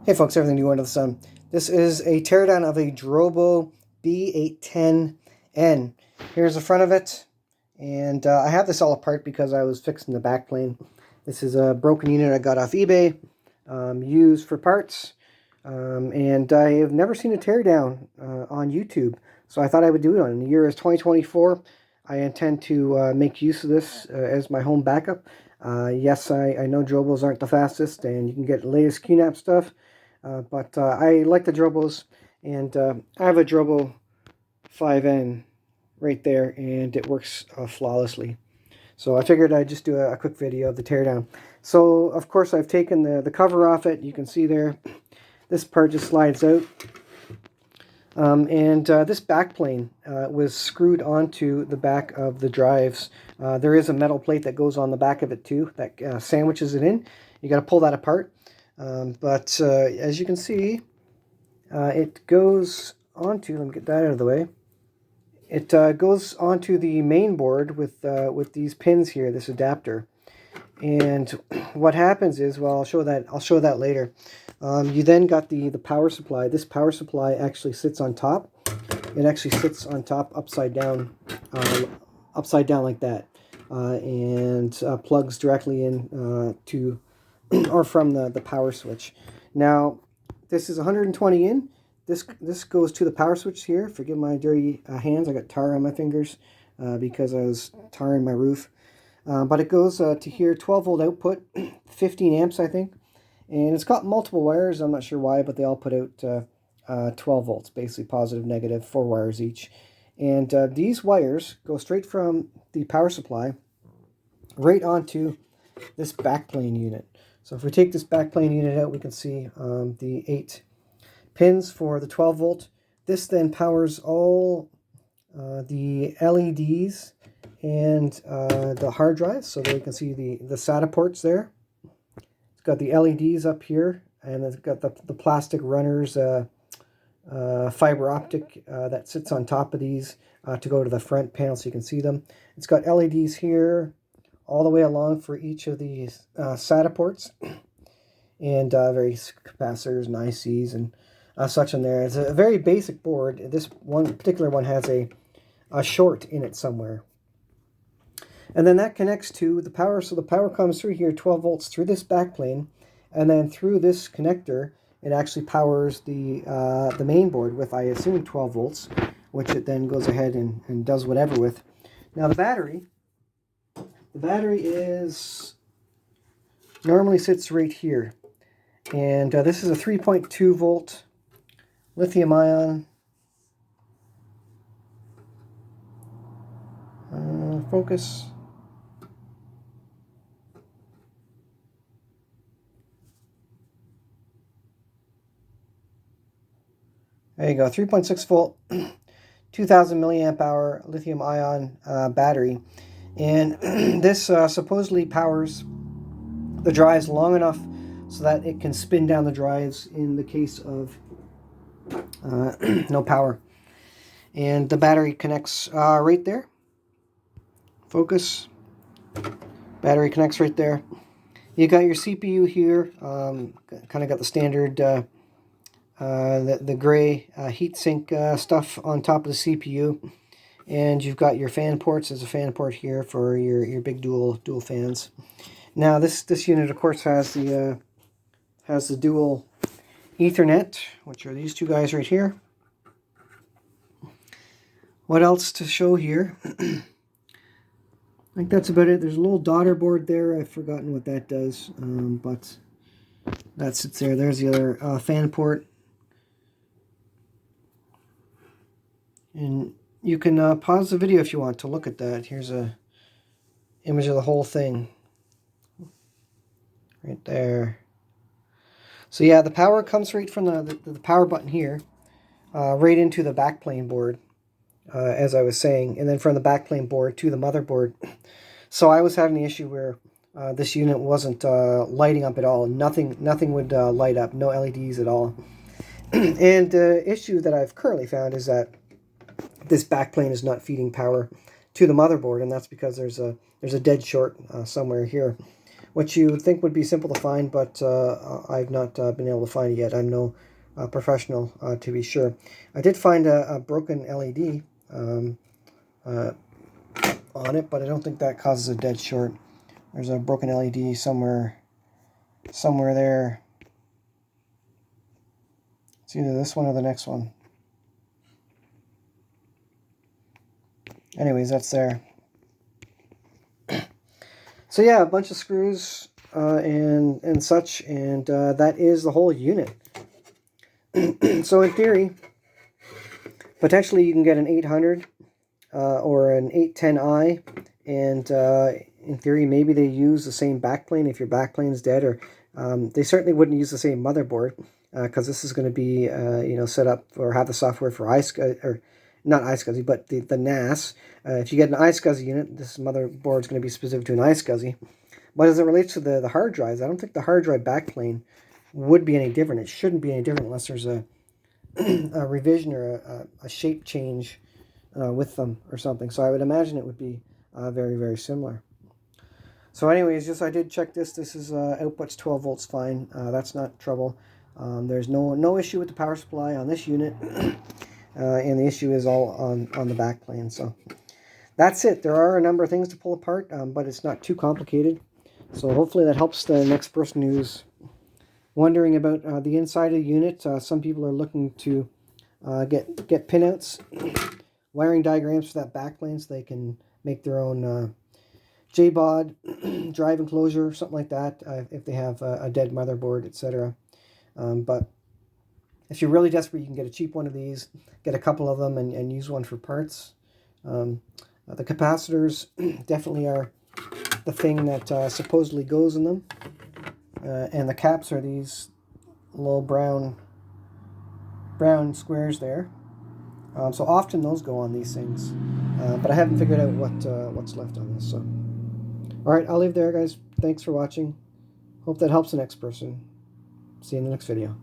Hey folks, everything new under the sun. This is a teardown of a Drobo b810n. Here's the front of it, and I have this all apart because I was fixing the backplane. This is a broken unit I got off eBay, used for parts, and I have never seen a teardown on YouTube, so I thought I would do it on. The year is 2024. I intend to make use of this as my home backup. Yes, I know Drobos aren't the fastest, and you can get the latest QNAP stuff. But I like the Drobos, and I have a Drobo 5N right there, and it works flawlessly. So I figured I'd just do a quick video of the teardown. So, of course, I've taken the cover off it. You can see there, this part just slides out. This backplane was screwed onto the back of the drives. There is a metal plate that goes on the back of it too, that sandwiches it in. You got to pull that apart. But as you can see, it goes onto, let me get that out of the way. It goes onto the main board with these pins here, this adapter. And what happens is, well, I'll show that later. You then got the power supply. This power supply actually sits on top. It actually sits on top upside down like that, and plugs directly in to or from the power switch. Now, this is 120 in. This goes to the power switch here. Forgive my dirty hands. I got tar on my fingers because I was tarring my roof. But it goes to here, 12 volt output, 15 amps, I think. And it's got multiple wires. I'm not sure why, but they all put out 12 volts, basically positive, negative, 4 wires each. And these wires go straight from the power supply right onto this backplane unit. So if we take this backplane unit out, we can see the 8 pins for the 12 volt. This then powers all the LEDs and the hard drives, so that we can see the SATA ports there. It's got the LEDs up here, and it's got the plastic runners, fiber optic that sits on top of these to go to the front panel so you can see them. It's got LEDs here all the way along for each of these SATA ports, and various capacitors and ICs and such in there. It's a very basic board. This one particular one has a short in it somewhere. And then that connects to the power, so the power comes through here, 12 volts, through this backplane, and then through this connector, it actually powers the main board with, I assume, 12 volts, which it then goes ahead and does whatever with. Now the battery is normally sits right here, and this is a 3.2 volt lithium ion. Focus. There you go, 3.6 volt, 2000 milliamp hour lithium ion battery. And this supposedly powers the drives long enough so that it can spin down the drives in the case of no power. And the battery connects right there. Focus. Battery connects right there. You got your CPU here. Kind of got the standard the gray heatsink stuff on top of the CPU, and you've got your fan ports. There's a fan port here for your big dual fans. Now this unit, of course, has the dual Ethernet, which are these two guys right here. What else to show here? I think that's about it. There's a little daughter board there. I've forgotten what that does, but that sits there. There's the other fan port. And you can pause the video if you want to look at that. Here's a image of the whole thing right there. So yeah, the power comes right from the power button here, right into the backplane board, as I was saying, and then from the backplane board to the motherboard. So I was having the issue where this unit wasn't lighting up at all. Nothing would light up, no LEDs at all. And the issue that I've currently found is that this backplane is not feeding power to the motherboard, and that's because there's a dead short somewhere here. which you would think would be simple to find, but I've not been able to find it yet. I'm no professional, to be sure. I did find a broken LED on it, but I don't think that causes a dead short. There's a broken LED somewhere there. It's either this one or the next one. Anyways, that's there. So yeah, a bunch of screws and such, and that is the whole unit. So in theory, potentially you can get an 800 or an 810i, and in theory maybe they use the same backplane if your backplane's dead, or they certainly wouldn't use the same motherboard, because this is going to be set up or have the software for iSCSI, or not iSCSI, but the NAS. If you get an iSCSI unit, this motherboard is going to be specific to an iSCSI. But as it relates to the hard drives, I don't think the hard drive backplane would be any different. It shouldn't be any different unless there's a revision or a shape change with them or something. So I would imagine it would be very, very similar. So anyways, just I did check this. This is output's 12 volts fine. That's not trouble. There's no issue with the power supply on this unit. And the issue is all on the backplane. So that's it. There are a number of things to pull apart, but it's not too complicated. So hopefully that helps the next person who's wondering about the inside of the unit. Some people are looking to get pinouts, wiring diagrams for that backplane, so they can make their own JBOD, drive enclosure, something like that, if they have a dead motherboard, etc. But if you're really desperate, you can get a cheap one of these, get a couple of them, and use one for parts. The capacitors definitely are the thing that supposedly goes in them. And the caps are these little brown squares there. So often those go on these things. But I haven't figured out what's left on this. So, all right, I'll leave there, guys. Thanks for watching. Hope that helps the next person. See you in the next video.